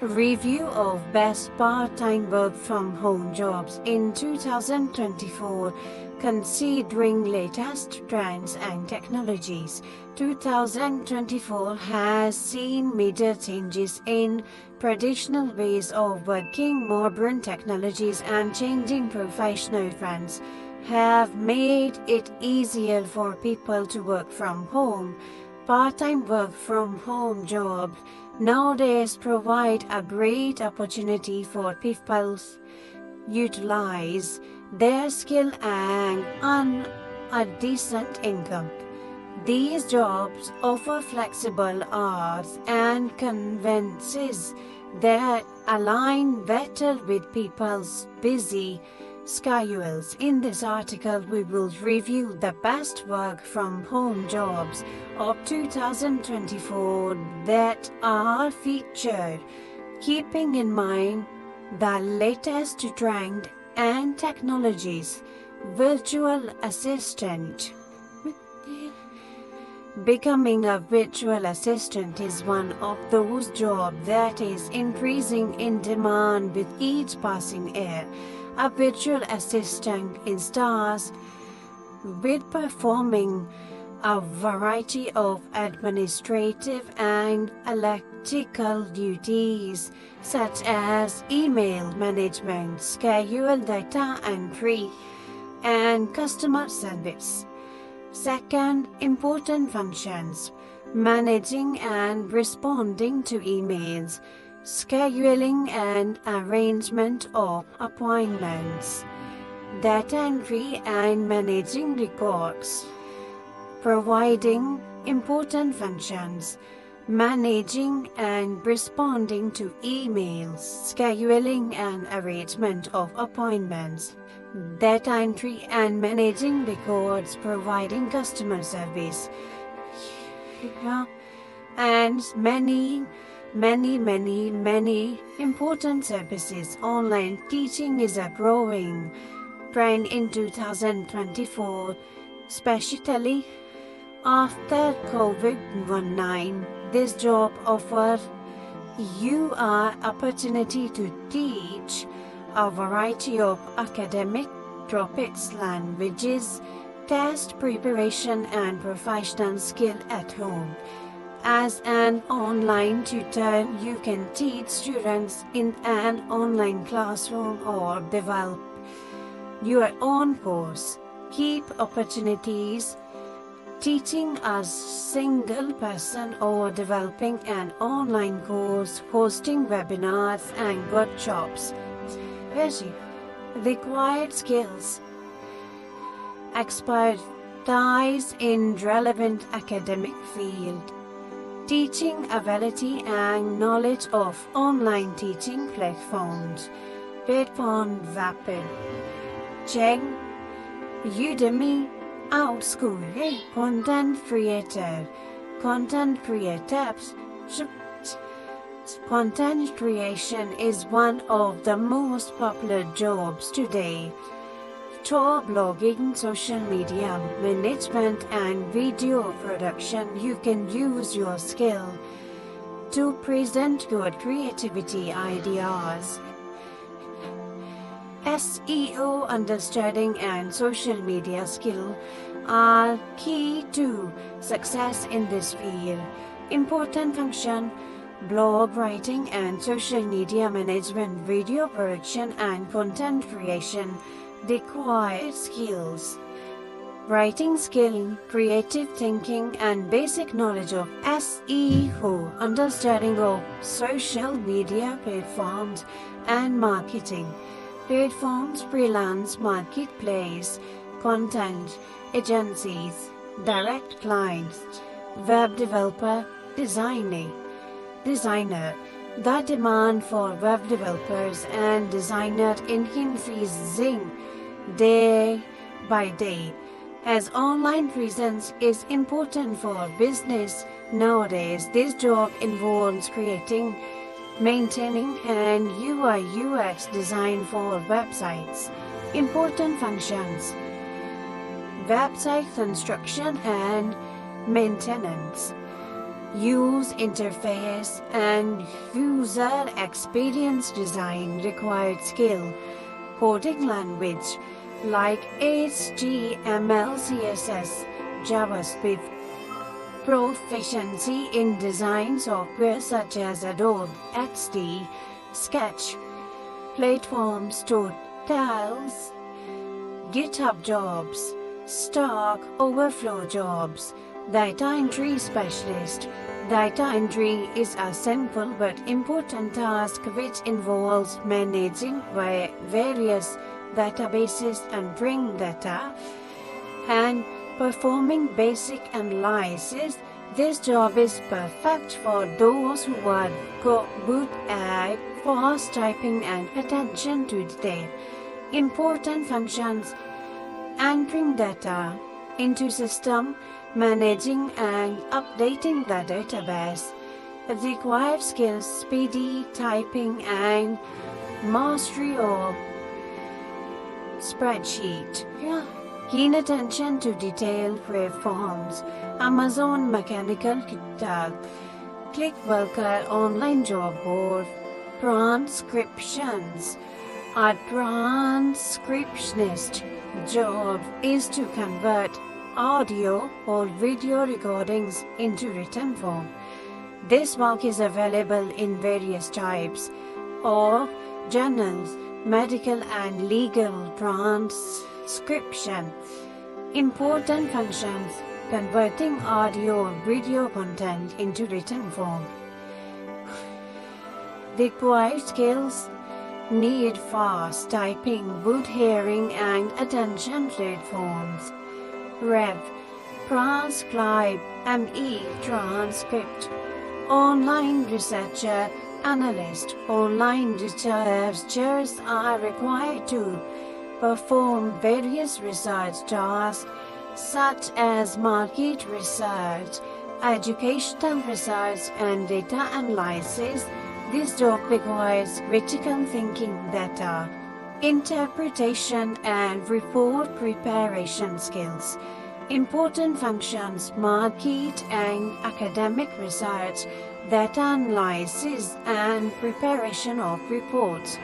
Review of Best Part-Time Work from Home Jobs in 2024, considering latest trends and technologies. 2024 has seen major changes in traditional ways of working. Modern technologies and changing professional trends have made it easier for people to work from home. Part-time work from home jobs nowadays provide a great opportunity for people to utilize their skill and earn a decent income. These jobs offer flexible hours and conveniences that align better with people's busy schedules. In this article, we will review the best work from home jobs of 2024 that are featured, keeping in mind the latest trend and technologies. Virtual assistant. Becoming a virtual assistant is one of those jobs that is increasing in demand with each passing year. A virtual assistant is tasked with performing a variety of administrative and electrical duties, such as email management, schedule data entry, and customer service. Second, important functions: managing and responding to emails, scheduling and arrangement of appointments, data entry and managing records. Providing important functions: managing and responding to emails, scheduling and arrangement of appointments, data entry and managing records, providing customer service, and many important services. Online teaching is a growing trend in 2024, especially after COVID-19. This job offers you an opportunity to teach a variety of academic topics, languages, test preparation, and professional skill at home. As an online tutor, you can teach students in an online classroom or develop your own course. Keep opportunities: teaching a single person or developing an online course, hosting webinars and workshops. Required skills: expertise in relevant academic field, teaching ability and knowledge of online teaching platforms. Vapid. Check Udemy, OutSchool. Content creator. Content creators. Content creation is one of the most popular jobs today. Tour blogging, social media management, and video production. You can use your skill to present good creativity ideas. SEO understanding and social media skill are key to success in this field. Important function: blog writing and social media management, video production and content creation. Required skills: writing skill, creative thinking, and basic knowledge of SEO, understanding of social media platforms and marketing. Platforms: freelance, marketplace, content agencies, direct clients. Web developer, designer. The demand for web developers and designers is increasing day by day, as online presence is important for business nowadays. This job involves creating, maintaining, and UI/UX design for websites. Important functions: website construction and maintenance, use interface and user experience design required skill. Coding language like HTML, CSS, JavaScript. Proficiency in design software such as Adobe XD, Sketch, Platforms, Totals, GitHub Jobs, Stack Overflow Jobs. Data entry specialist. Data entry is a simple but important task which involves managing various databases, entering data, and performing basic analysis. This job is perfect for those who are good at fast typing and attention to detail. Important functions: entering data into system, managing and updating the database. Required skills: speedy typing and mastery of spreadsheet. Keen attention to detail platforms. Amazon Mechanical Turk, ClickWorker online job board. Transcriptions. A transcriptionist job is to convert audio or video recordings into written form. This work is available in various types of journals, medical and legal transcription. Important functions: converting audio or video content into written form. Required skills: need fast typing, good hearing and attention platforms. Rev, transcribe, ME, transcript. Online researcher, analyst. Online researchers are required to perform various research tasks such as market research, educational research and data analysis. This job requires critical thinking, data interpretation and report preparation skills. Important functions: market and academic research, data analysis and preparation of reports.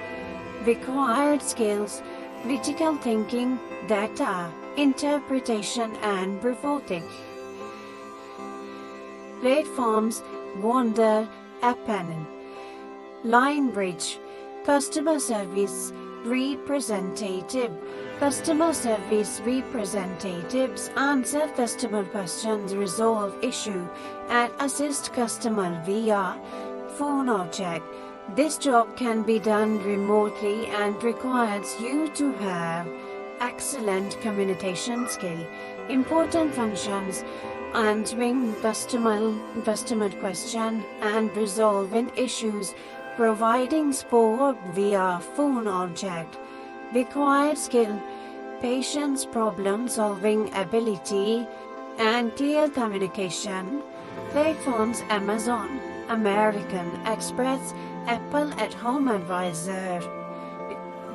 Required skills: critical thinking, data interpretation and reporting. Platforms: Wonder, Appen, Linebridge. Customer service representative. Customer service representatives answer customer questions, resolve issue, and assist customer via phone or chat. This job can be done remotely and requires you to have excellent communication skill. Important functions: answering customer question and resolving issues, providing support via phone or chat. Required skill: patience, problem solving ability and clear communication. Platforms: Amazon, American Express, Apple at Home Advisor.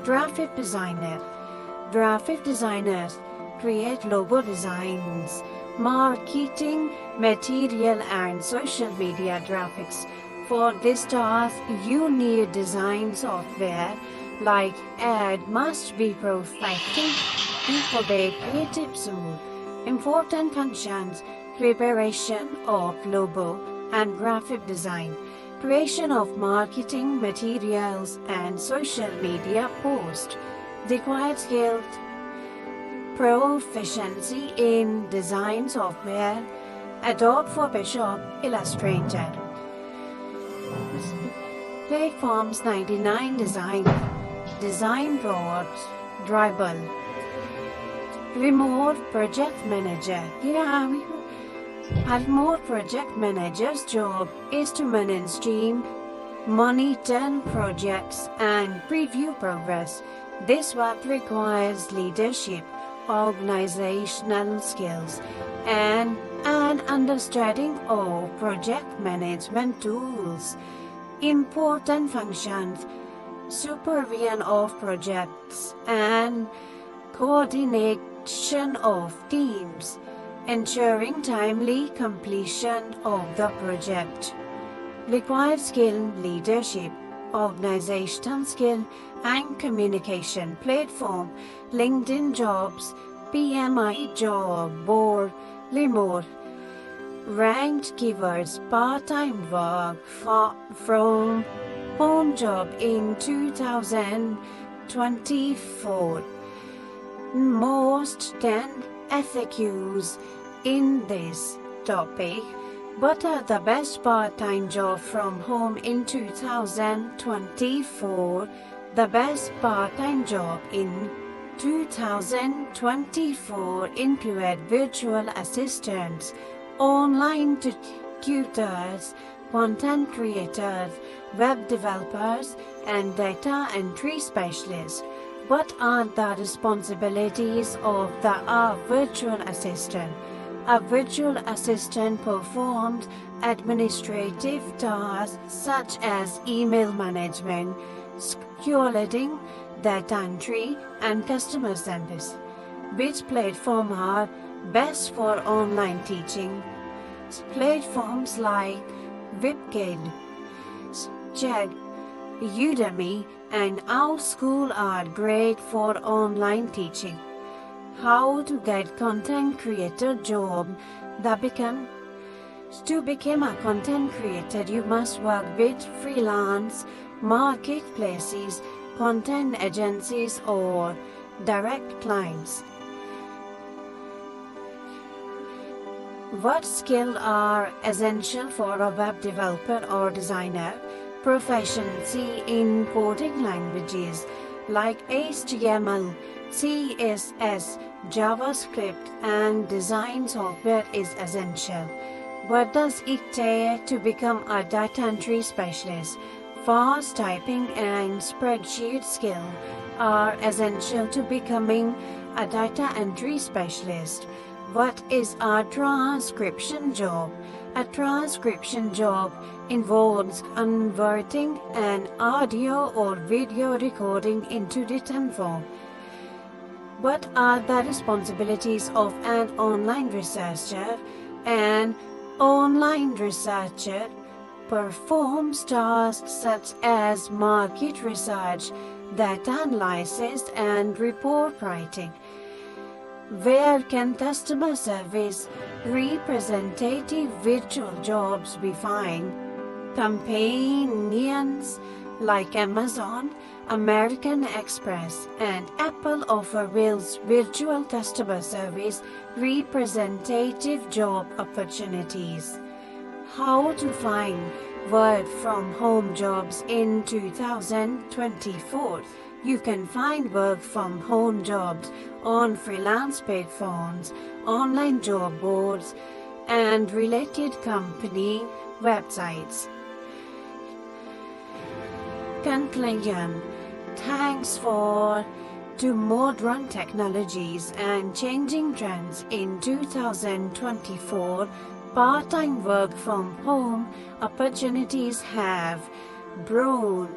Graphic designer. Graphic designers create logo designs, marketing material and social media graphics. For this task, you need design software like Add must be perfected for the creative tool. Important functions: preparation of logo and graphic design, creation of marketing materials and social media posts. Required skills: proficiency in design software, Adobe Photoshop, Illustrator. Platforms: 99 Design, Design Boards, Dribble. Remote Project Manager. A remote project manager's job is to manage team, monitor projects and preview progress. This work requires leadership, organizational skills, and an understanding of project management tools. Important functions: supervision of projects and coordination of teams. ensuring timely completion of the project. Required skill, leadership, organizational skill, and communication platform, LinkedIn Jobs, PMI Job Board, remote. Ranked keywords, part-time work from home job in 2024. Most 10 FAQs in this topic. What are the best part-time job from home in 2024? The best part-time job in 2024 include virtual assistants, online tutors, content creators, web developers, and data entry specialists. What are the responsibilities of the virtual assistant? A virtual assistant performs administrative tasks such as email management, scheduling, data entry, and customer service. Which platforms are best for online teaching? Platforms like Vipkid, Chegg, Udemy, and OutSchool are great for online teaching. How to get content creator job? To become a content creator, you must work with freelance marketplaces, content agencies, or direct clients. What skills are essential for a web developer or designer? Proficiency in coding languages like HTML, CSS, JavaScript, and design software is essential. What does it take to become a data entry specialist? Fast typing and spreadsheet skill are essential to becoming a data entry specialist. What is a transcription job? A transcription job involves converting an audio or video recording into written form. What are the responsibilities of an online researcher? An online researcher performs tasks such as market research, data analysis, and report writing. Where can customer service representative virtual jobs be found? Companies like Amazon, American Express, and Apple offer virtual customer service representative job opportunities. How to find work from home jobs in 2024? You can find work from home jobs on freelance platforms, online job boards, and related company websites. Conclusion. Thanks to modern technologies and changing trends in 2024, part-time work from home opportunities have grown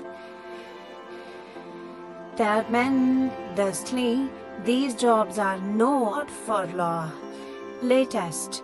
tremendously. These jobs are not for long. Latest